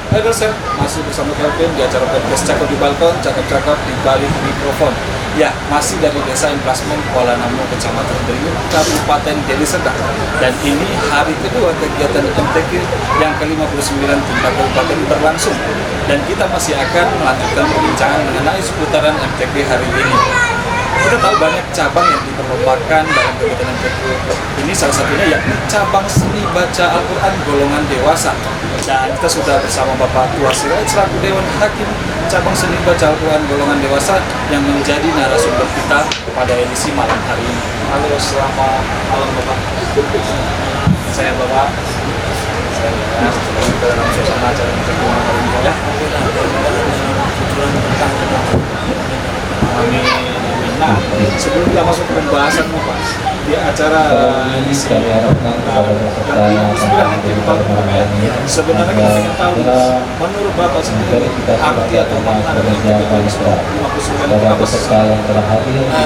Hai dosen, masih bersama Kelvin di acara podcast Cakep di Balkon, cakep-cakep di balik mikrofon. Ya, masih dari Desa Implasmen Kuala Namu, Kecamatan Deriut, Kabupaten Deli Serdang. Dan ini hari kedua kegiatan MTQ yang ke-59 tingkat kabupaten berlangsung. Dan kita masih akan melanjutkan perbincangan mengenai seputaran MTQ hari ini. Kita tahu banyak cabang yang diperlombakan dalam kegiatan MTQ ini, salah satunya yakni cabang seni baca Al-Quran golongan dewasa. Dan kita sudah bersama Bapak Tua Sirait selaku Dewan Hakim cabang seni baca Al-Quran golongan dewasa yang menjadi narasumber kita pada edisi malam hari ini. Halo, selamat malam Bapak. Saya Bapak. Saya dalam suasana acara MTQ hari ini ya. Amin. Nah, sebelum kita masuk ke pembahasan Bapak, di acara ini sebenarnya kita ingin tahu menurut Bapak sendiri arti atau makna dari kegiatan 59 apa sih?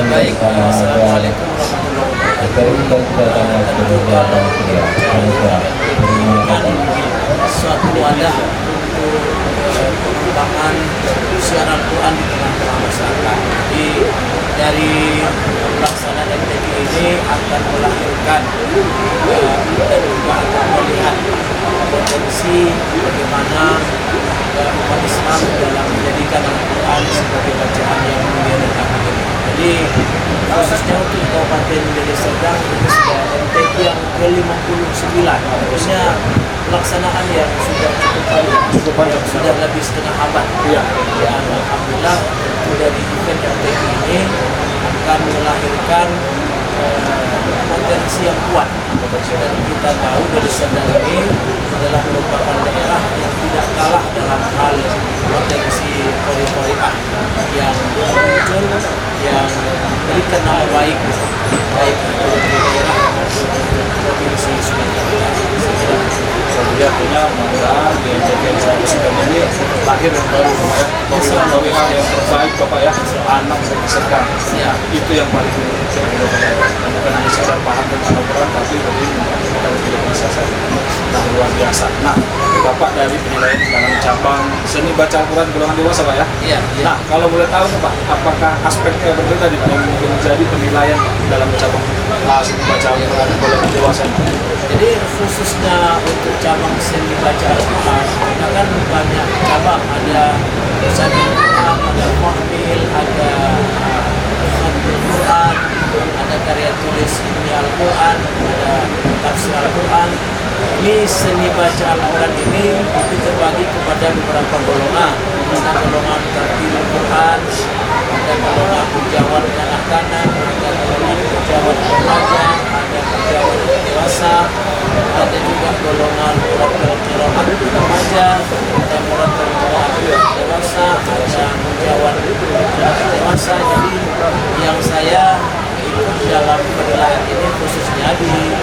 Baik, assalamualaikum warahmatullahi wabarakatuh. Suatu wadah untuk pengembangan siaran Quran di tengah-tengah masyarakat. Jadi dari pelaksanaan MTQ ini akan melahirkan dan juga akan melihat potensi bagaimana umat Islam dalam menjadikan Al-Quran sebagai bacaan yang mulia dan agung. Jadi khususnya untuk Kabupaten Deli Serdang ini sudah MTQ yang ke-59. Harusnya pelaksanaan yang sudah cukup panjang, sudah lebih setengah abad. Ya, alhamdulillah dari event MTQ ini akan melahirkan potensi yang kuat. Dan kita tahu Deli Serdang ini adalah merupakan daerah yang tidak kalah dalam hal potensi pori-poriah yang muncul, yang memberikan nama baik baik di daerah maupun provinsi Sumatera Utara. Jadi artinya mudah-mudahan di MTQ ini lahir yang baru ya, pori-poriah yang terbaik Bapak ya, anak dari Serdang. Ya. Itu yang paling penting. Bukan hanya sekedar paham tentang Al-Quran, tapi lebih kita tidak bisa saja. Nah, luar biasa. Nah, Bapak dari penilaian dalam cabang seni baca Al-Quran golongan dewasa Pak ya? Iya. Nah, kalau boleh tahu nih Pak, apakah aspeknya berbeda di yang mungkin menjadi penilaian dalam cabang seni baca Al-Quran golongan dewasa ini? Jadi khususnya untuk cabang seni baca Al-Quran, kita kan banyak cabang, ada Usaha Quran, ada Muhmil, ada Al-Quran, ada karya tulis ilmiah Al-Quran, ada tafsir Al-Quran. Ini seni baca Al-Quran ini itu terbagi kepada beberapa golongan. Ada golongan tartil Al-Quran, ada golongan pujawan kanak-kanak, ada golongan pujawan remaja, ada pujawan dewasa, ada juga golongan muratil qiraat remaja, ada muratil qiraat dewasa, ada pujawan dewasa. Jadi yang saya ikut dalam penilaian ini khususnya di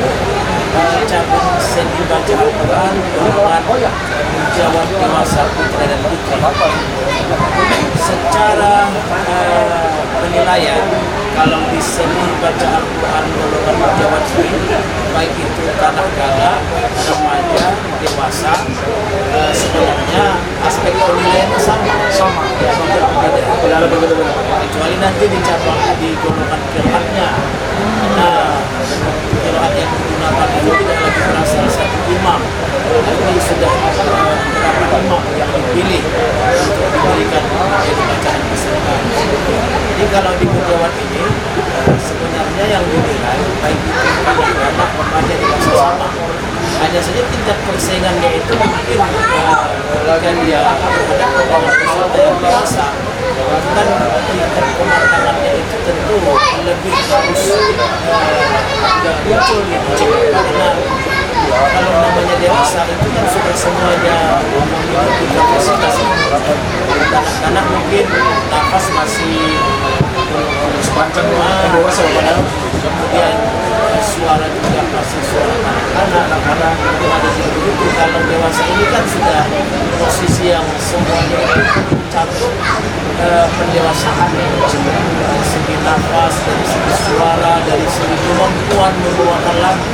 cabang seni baca Al-Quran golongan pujawan dewasa putra dan putri. Secara penilaian, kalau di seni baca Al-Quran golongan pujawan ini, baik itu kanak-kanak, remaja, dewasa, sebenarnya aspek penilaiannya sama, tidak ada berbeda-beda. Kecuali nanti di cabang di golongan qiraatnya, nah qiraat yang digunakan itu tidak lagi berasal satu imam, tapi sudah beberapa imam yang dipilih untuk diberikan menjadi bacaan bersama. Jadi kalau di pujawan ini sebenarnya yang dinilai baik itu kanak-kanak, remaja, dewasa sama. Hanya saja tingkat persaingannya itu mungkin kan dia terhadap peserta yang dewasa, kan tingkat kematangannya itu tentu lebih harus muncul gitu, karena kalau namanya dewasa itu kan sudah semuanya memiliki kapasitas. Anak-anak mungkin nafas masih sepanjang dewasa, kemudian suara juga masih suara anak-anak, ada begitu. Kalau dewasa ini kan sudah posisi yang semuanya itu mencakup pendewasaan dari segi nafas, dari segi suara, dari segi kemampuan mengeluarkan lagu,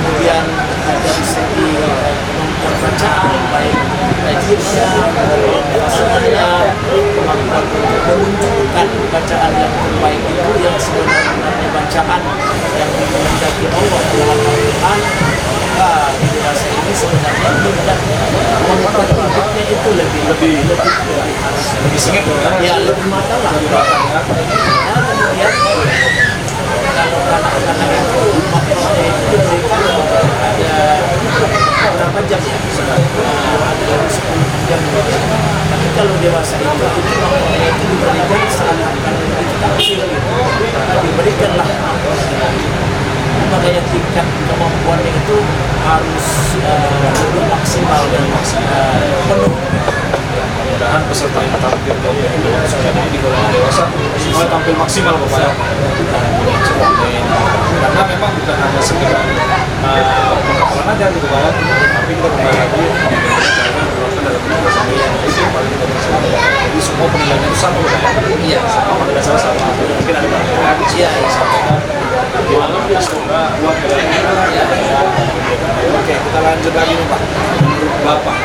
kemudian dari segi kemampuan bacaan baik tajwid prinsipnya, orientasinya, kemampuan untuk menunjukkan bacaan yang terbaik itu yang sebenarnya bacaan yang dikehendaki Allah dalam Al-Quran. Maka di dewasa ini sebenarnya tidak mempertimbangnya itu lebih harus lebih sengit kan? ya lebih matang lah. Nah, kemudian kalau anak-anak itu makronya itu diberikan ada berapa jam ya? Ada dari 10 jam. Tapi kalau dewasa itu makronya itu diberikan seakan-akan itu taksil gitu. Diberikanlah makanya tingkat kemampuannya itu harus lebih maksimal dan penuh. Mudah-mudahan peserta yang tampil di di golongan dewasa semua tampil maksimal Bapak ya. Karena memang bukan hanya sekedar penghafalan aja gitu Pak ya, tapi kita kembali lagi cara menerapkan dalam kehidupan itu yang paling kita bisa. Jadi semua penilaiannya itu sama Pak ya. Iya, sama pada dasarnya sama. Mungkin ada perbedaan di iya, sini sampaikan. Tapi semoga buat Oke, kita lanjut lagi nih Pak. Menurut Bapak,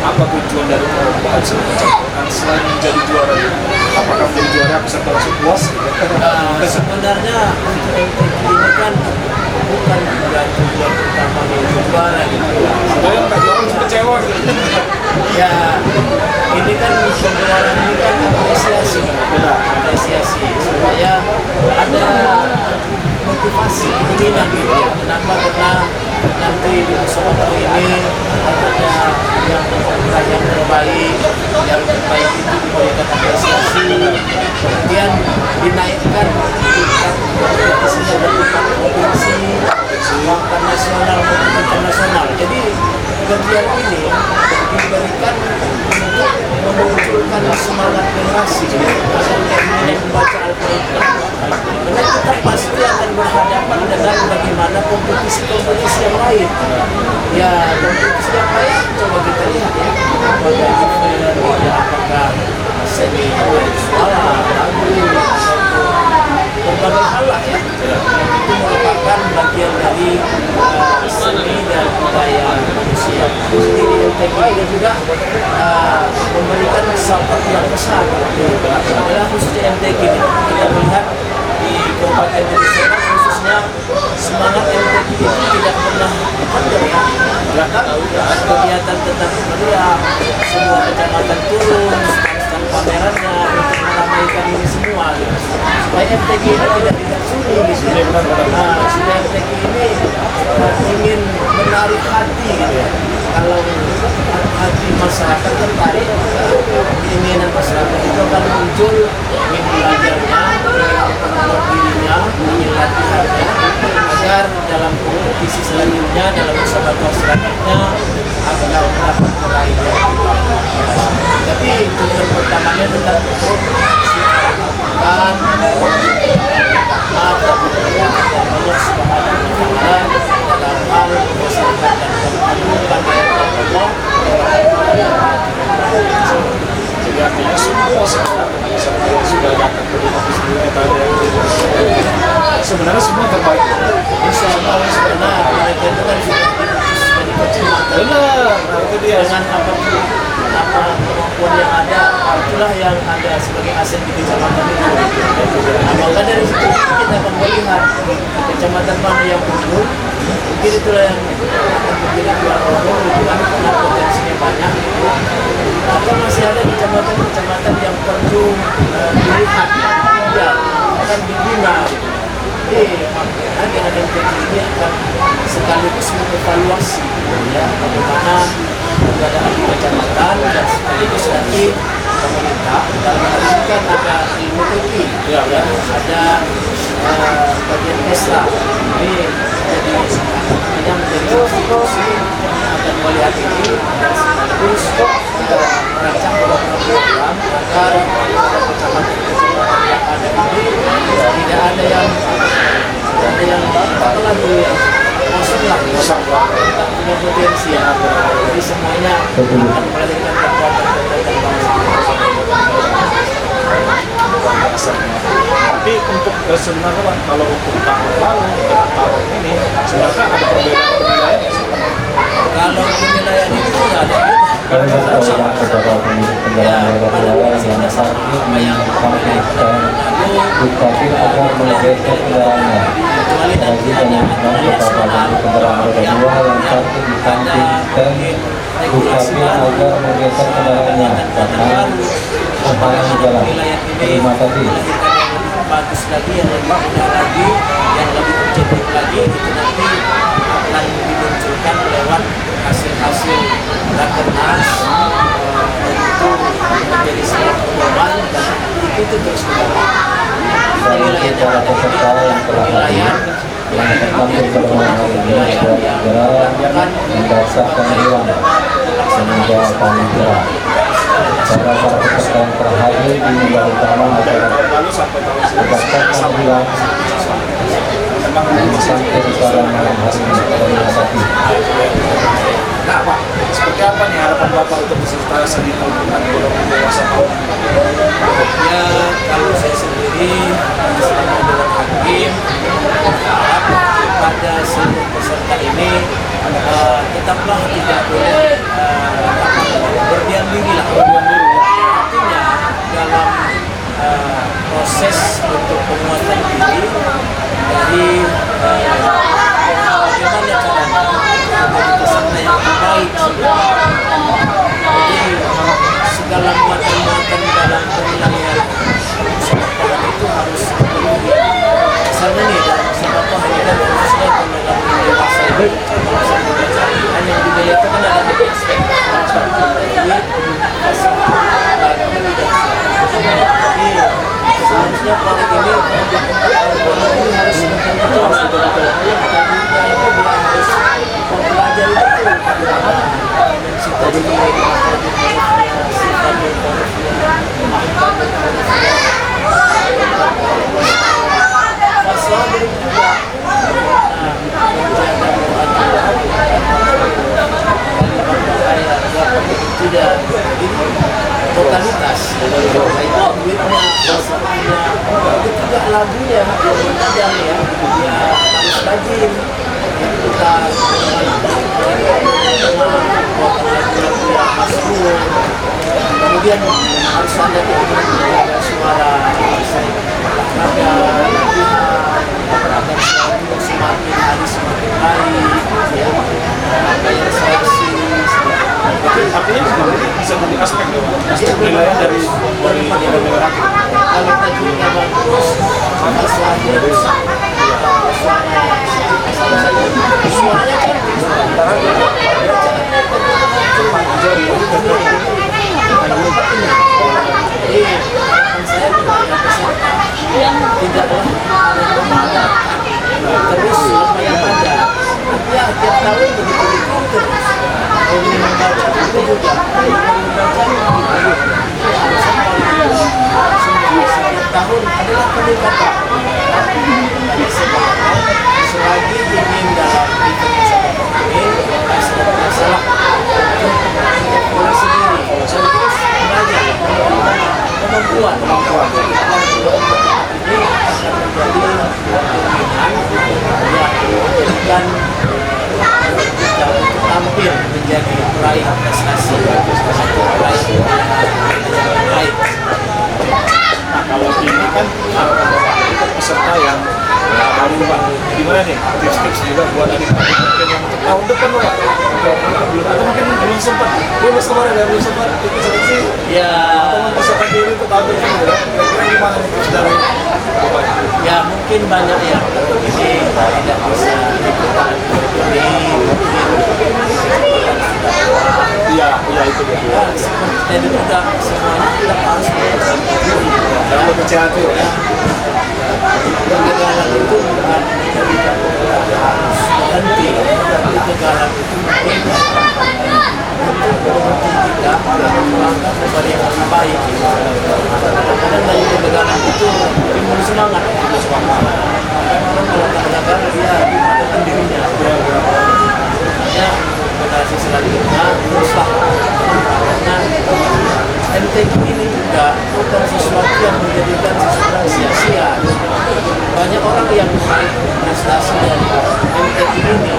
apa tujuan dari perlombaan seni baca Al-Quran selain menjadi juara ini? Apakah menjadi juara peserta langsung puas? sebenarnya untuk MTQ ini kan bukan juga tujuan utama untuk juara gitu. Ada yang nggak juara langsung kecewa gitu. Ya, ini kan penggeluaran ini kan apresiasi, apresiasi supaya ada motivasi keinginan gitu ya. Kenapa? Karena nanti di musawarah ini ada yang terbaik itu diberikan apresiasi, kemudian dinaikkan tingkat kompetisinya dari tingkat provinsi, bahkan nasional maupun internasional. Jadi bagian ini diberikan untuk memunculkan semangat generasi yang membaca Al-Quran. Karena kita pasti akan berhadapan dengan bagaimana kompetisi-kompetisi yang lain. Ya, kompetisi yang lain coba kita lihat ya. Apakah seni suara, lagu, berbagai hal lah ya. Itu merupakan bagian dari seni dan budaya manusia. Jadi MTQ ini juga memberikan support yang besar. Adalah khususnya MTQ ini kita melihat di Kabupaten Deli khususnya semangat MTQ itu tidak pernah padam ya. Kegiatan tetap meriah, semua kecamatan turun, stand pamerannya untuk meramaikan ini semua gitu. Supaya MTQ ini tidak sunyi gitu. Nah, supaya MTQ ini ingin menarik hati gitu ya. Kalau hati masyarakat tertarik, keinginan masyarakat itu akan muncul, ingin belajarnya, ingin memperkuat dirinya, ingin latihannya, agar dalam kompetisi selanjutnya, dalam musawarah selanjutnya akan dapat meraih yang tapi tujuan pertamanya tetap untuk siapkan Allah Subhanahu wa Ta'ala dalam hal masyarakat dan memperlukan Allah. Jadi artinya semua sudah datang ke rumah sendiri tadi. Sebenarnya semua terbaik. Insya Allah sebenarnya mereka itu kan sudah dikecilkan. Benar, nah itu dia. Dengan apa kemampuan yang ada, itulah yang ada sebagai aset di kecamatan itu. Nah, maka dari situ kita akan melihat kecamatan mana yang unggul, mungkin itulah yang akan menjadi juara umum gitu kan, karena potensinya banyak gitu. Atau masih ada kecamatan-kecamatan yang perlu dilihat, ya, akan dibina gitu. Jadi makanya dengan MTQ ini akan sekaligus mengevaluasi ya bagaimana keberadaan di kecamatan dan sekaligus nanti pemerintah dalam hal ini kan ada ilmu teknik ya, ada bagian ekstra ini jadi yang menjadi institusi akan melihat ini dan sekaligus merancang program agar kecamatan yang ada ini tidak ada yang apa lagi kosong lah tak punya potensi ya. Jadi semuanya akan melahirkan kekuatan. Tapi untuk sebenarnya Pak, kalau untuk tahun lalu dengan tahun ini sebenarnya ada perbedaan penilaian ya? Kalau penilaian itu ya ada Kami bertanya kepada pemilik kendaraan bermotor yang sakit menyampaikan Dukcapil agar menggeser kendaraannya. Lagi komitmen kepada pemilik kendaraan roda 2 yang sakit disampaikan Dukcapil agar menggeser kendaraannya karena menghalangi jalan. Terima kasih. Bagus lagi, yang lebih mudah lagi, yang lebih objektif lagi, itu nanti akan dimunculkan lewat hasil-hasil rakernas, dan itu menjadi sebuah pedoman dan itu terus Dari para peserta yang telah hadir, yang tertampil pada hari ini segera mendasarkan hilang semoga kami gerak. Para peserta yang terhadir di minggu utama adalah mendasarkan hilang sampai pada malam hari ini. Terima kasih. Nah Pak, seperti apa nih harapan Bapak untuk peserta seni hubungan golongan dewasa tahun ini? Ya, kalau saya sendiri selama dengan hakim berharap pada seluruh peserta ini tetaplah tidak boleh berdiam diri lah. Artinya dalam proses untuk penguatan diri dari bagaimana caranya menjadi peserta yang terbaik. Jadi segala muatan-muatan dalam penilaian musabakoh itu harus dipenuhi. Misalnya nih dalam musabakoh ini kan khususnya kalau dalam dewasa ini kalau saya membaca hanya yang dinilai itu kan ada tiga aspek. Jadi jadi seharusnya proyek ini harus betul-betul harus mempelajari betul tidak totalitas itu duitnya itu juga lagunya kadang ya harus rajin kita kemudian harus ada suara olahraga agar semakin hari semakin baik ya kayak seleksi. Artinya bisa menjadi aspek penilaian dari negara. Kalau tajwidnya bagus, masalahnya suaranya cantik. Tidaklah terus lumayan panjang. Ya tiap tahun begitu terus. Kalau ini membaca itu juga, membaca setiap tahun adalah peningkatan. Selagi ingin dalam event ini, tidak masalah untuk pola sendiri. Terus belajar, kemampuan ini akan menjadi keinginan dan tampil menjadi peraih prestasi atau peraih yang baik. Nah kalau ini kan peserta yang baru Pak, gimana nih tips-tips juga buat adik-adik mungkin yang untuk tahun depan Pak, belum atau mungkin belum sempat, kemarin ya belum sempat ikut seleksi Ya, atau mempersiapkan diri untuk tahun depan ya, kira-kira gimana nih tips dari Bapak? ya mungkin banyak yang ini tidak bisa ikutan ini Iya itu dia. ya seperti tadi juga semuanya tidak harus Dan kesehatan ya. kegagalan itu bukan harus berhenti, tapi kegagalan itu mungkin untuk kita melangkah kepada yang lebih baik. Kadang-kadang dari kegagalan itu timbul semangat. Orang kalau gagal dia mengadakan dirinya. Makanya generasi selanjutnya teruslah karena MTQ ini juga bukan sesuatu yang menjadikan seseorang sia-sia. Banyak orang yang meraih prestasi dari MTQ ini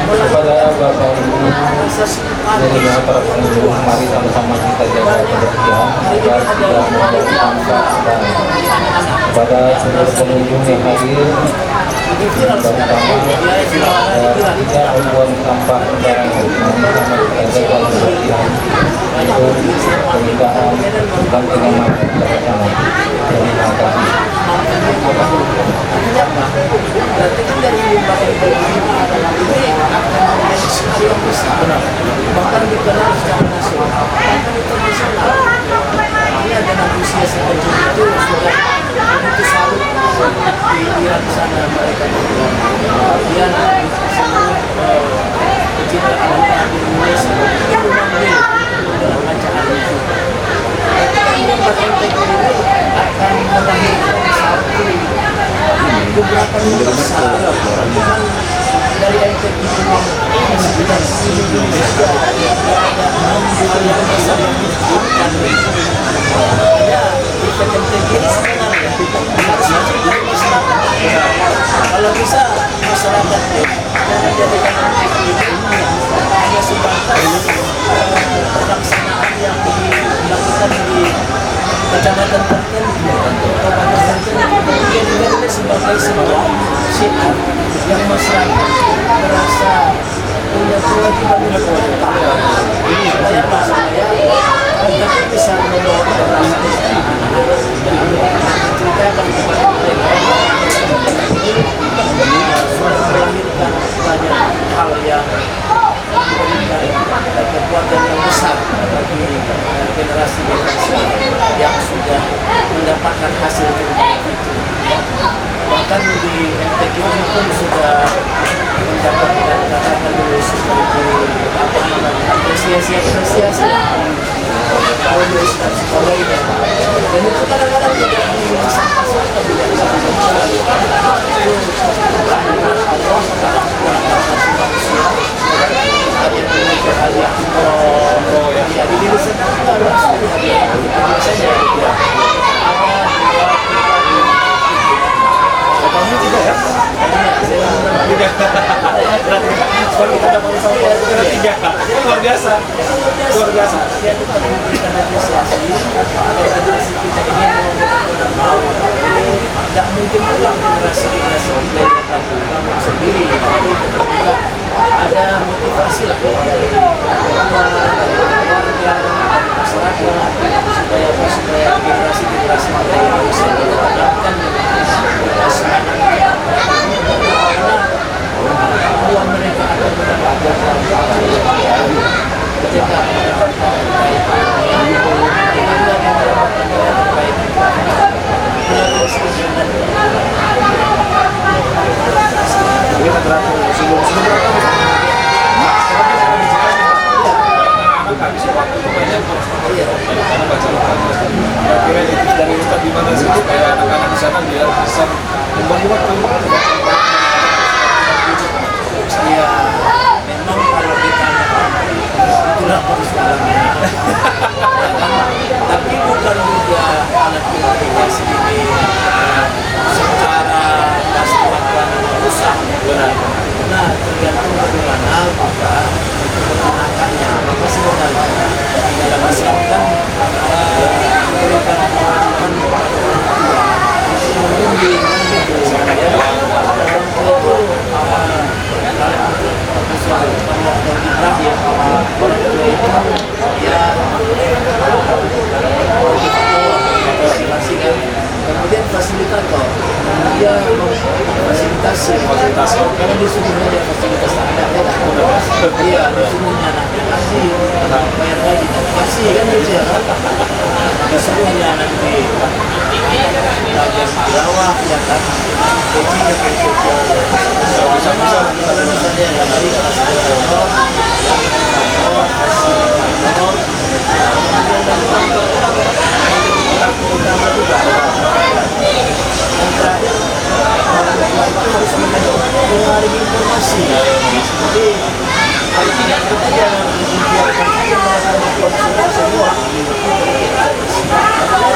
Kepada Bapak Ibu rasa simpati dari para pengunjung, mari sama-sama kita jaga kebersihan agar tidak menjadi tampak dan kepada seluruh pengunjung yang hadir, terutama tidak membuang sampah sembarangan, sama-sama kita jaga kebersihan itu pernikahan dan kenyamanan bersama. Terima kasih. berarti kan dari lembaga ini akan menjadi sesuatu yang besar, bahkan dikenal secara nasional, bahkan internasional. Ini dengan usia sekecil itu sudah begitu salut pikiran sana mereka. Kemudian seluruh kecintaan di Indonesia itu mengambil dalam bacaannya. MTQ ini akan melahirkan satu gebrakan yang besar, bukan dari MTQ ini sekitar di Indonesia ada 6 juta yang besar yang dibutuhkan. Makanya event MTQ ini sebenarnya harus mencintai masyarakat. Kalau bisa masyarakat jangan jadikan MTQ ini hanya sebatas pelaksanaan yang dilakukan di kecamatan tertentu atau kabupaten tertentu, kemudian ini sebagai sebuah syiar yang masyarakat merasa punya kewajiban untuk supaya kita bisa membawa generasi kita akan sudah melahirkan banyak hal yang memberikan kekuatan yang besar bagi generasi-generasi yang sudah mendapatkan hasil terbaik itu. Bahkan di MTQ ini pun sudah mendapatkan katakan dulu seperti apresiasi bonus dan sebagainya. Dan itu kadang-kadang tidak disampaikan tidak itu Allah ya di diri sendiri harus biasanya kamu juga ya? Kalau kita dapat sampai tiga, luar biasa, luar biasa. Dia tetap memberikan apresiasi. Kalau generasi kita ingin mau, tidak mungkin pulang generasi kita sendiri. Tapi ada motivasi lah dari warga masyarakat supaya generasi kita yang bisa ditetapkan karena bahwa mereka akan mendapatkan ketika mendapatkan kita terakhir sebelum habis waktu banyak karena baca kira-kira itu dari Ustaz gimana sih supaya anak-anak di sana biar bisa membagi waktu. Ya memang kalau ditanya itulah persoalannya. Tapi bukan juga alat komunikasi ini secara kekuatan rusak. Nah tergantung bagaimana kita menggunakannya. Maka sebenarnya dalam Islam memberikan kewajiban kepada orang tua membimbing supaya orang tua itu kemudian fasilitator dia memfasilitasi karena disuruh aja fasilitas ada dia disuruhnya nanti kasih bayar gaji kasih kan gitu ya disuruhnya nanti belajar tilawah ya kan coaching sama kalau misalnya yang dari kelas honor utama juga yang terakhir itu harus mengenai informasi jadi kalau tidak kita jangan membiarkan saja mereka mengkonsumsi semua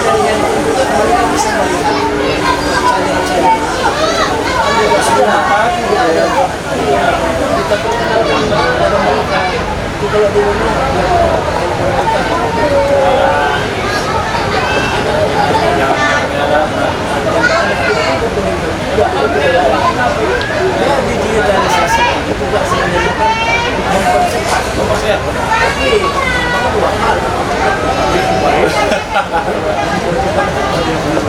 dari yang juga mereka bisa melihat channel-channel juga sudah ada kalau di rumah ya digitalisasi itu juga sebenarnya kan mempercepat, tapi memang dua hal.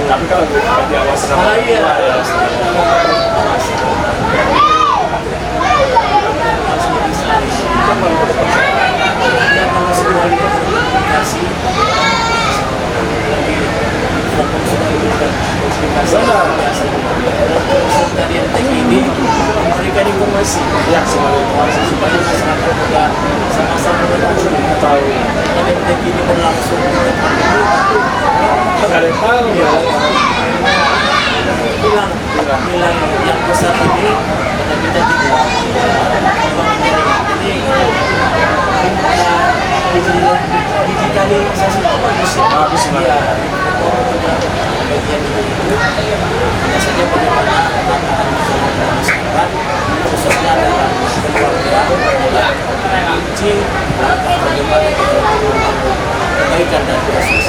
Tapi kalau diawasi sama orang tua ya. Dari MTQ ini memberikan informasi Ya, sebagai informasi supaya masyarakat juga sama-sama tahu. MTQ ini berlangsung Nggak ada yang tahu ya. bilang yang besar ini pada kita tidak jadi digitalisasi itu bagus ya. Bagian itu biasanya bagaimana masyarakat khususnya dalam keluarga kunci bagaimana kebaikan dan proses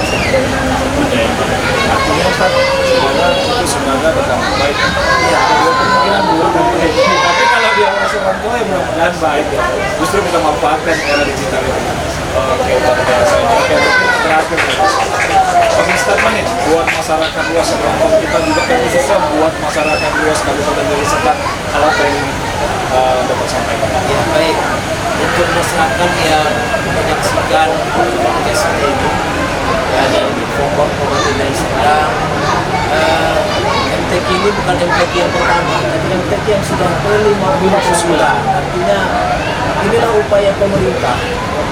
Artinya Ustaz, semoga itu semoga berdampak baik. ya Kemungkinan buruk dan baik. Tapi kalau dia orang tua ya mudah-mudahan baik ya. Justru kita manfaatkan era digital itu. Oke, luar biasa. Oke, terakhir closing statement nih buat masyarakat luas Rongkong kita juga dan khususnya buat masyarakat luas Kabupaten Deli Serdang kalau pengen dapat sampaikan. ya baik untuk masyarakat yang menyaksikan podcast ini ya dari Bogor Kabupaten Deli Serdang MTQ ini bukan MTQ yang pertama tapi MTQ yang sudah ke-59 artinya inilah upaya pemerintah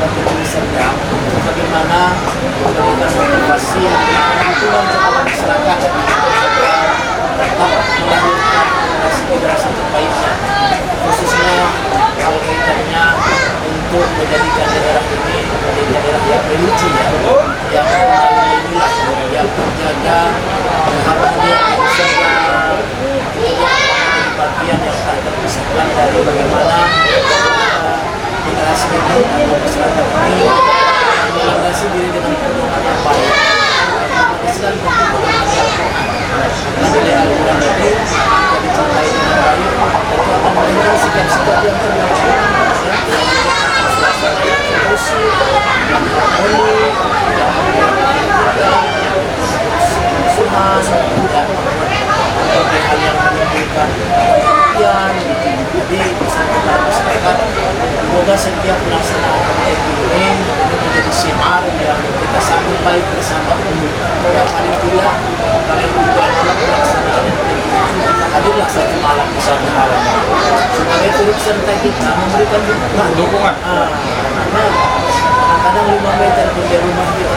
Kabupaten Deli Serdang untuk bagaimana memberikan motivasi dukungan kepada masyarakat tetap melahirkan generasi terbaiknya khususnya hal kaitannya untuk menjadikan daerah ini menjadi daerah yang religi ya yang inilah yang terjaga harmoni bersama bagian yang tak terpisahkan dari bagaimana generasi ini atau masyarakat ini melandasi diri dengan pedoman yang baik Islam dan nilai Al-Quran ini jika dicintai dengan baik tentu akan melahirkan sikap-sikap yang terbaik suasana yang kondusif yang harmoni yang suhan dan berbagai hal yang menimbulkan kemudian jadi masyarakat semoga setiap pelaksanaan MTQ ini menjadi syiar yang kita sambut baik bersama yang paling tidak kalian juga dalam pelaksanaan MTQ kita hadirlah satu malam bersama malam sebagai turut serta kita memberikan Dukungan. karena kadang 5 meter dari rumah kita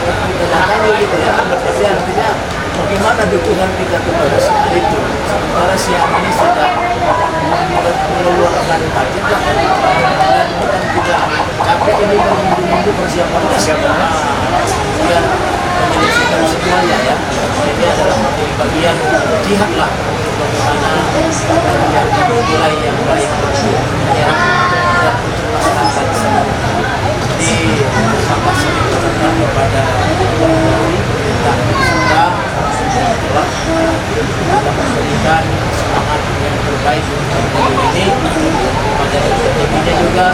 datangi gitu ya tapi artinya bagaimana dukungan kita kepada soal itu sementara siang ini sudah mengeluarkan budget lah dan bukan tidak capek ini menunggu persiapan kemudian menyelesaikan semuanya ya ini adalah bagian jihad lah bagaimana menjadi nilai yang baik ya dan untuk masyarakat semua di apa sih kita kepada pemerintah serta telah memberikan semangat yang terbaik untuk ini pada intinya juga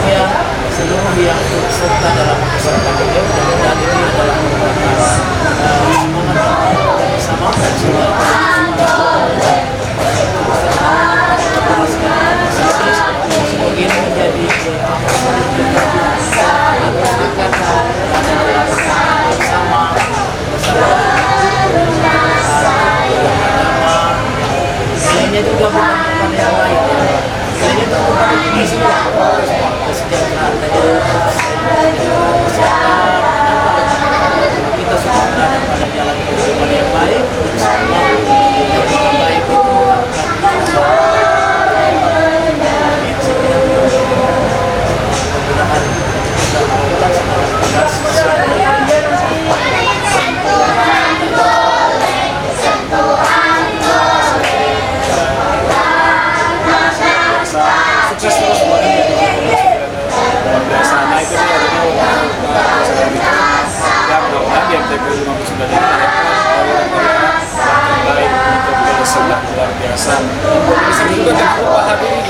ya seluruh yang turut serta dalam masyarakat ini dan ini adalah semangat bersama dan semoga ini menjadi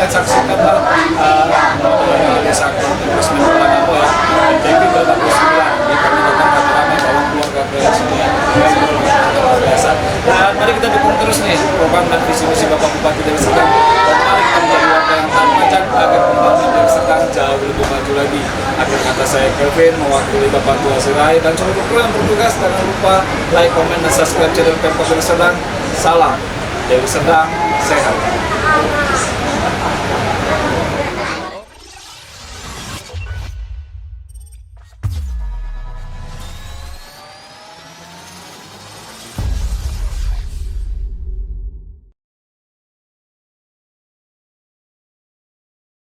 saksikanlah desa investment Kolanamo ya, MTQ ke-29 di kami datang rame-rame bawa keluarga ke sini luar biasa. Dan mari kita dukung terus nih program dan visi misi Bapak Bupati Deli Serdang, dan mari kita menjadi warga yang taat pajak agar pembangunan Deli Serdang jauh lebih maju lagi. Akhir kata saya Kelvin mewakili Bapak Tua Sirai dan seluruh kru yang bertugas. Jangan lupa like, komen, dan subscribe channel Pemkot Deli Serdang. Salam Deli Serdang sehat.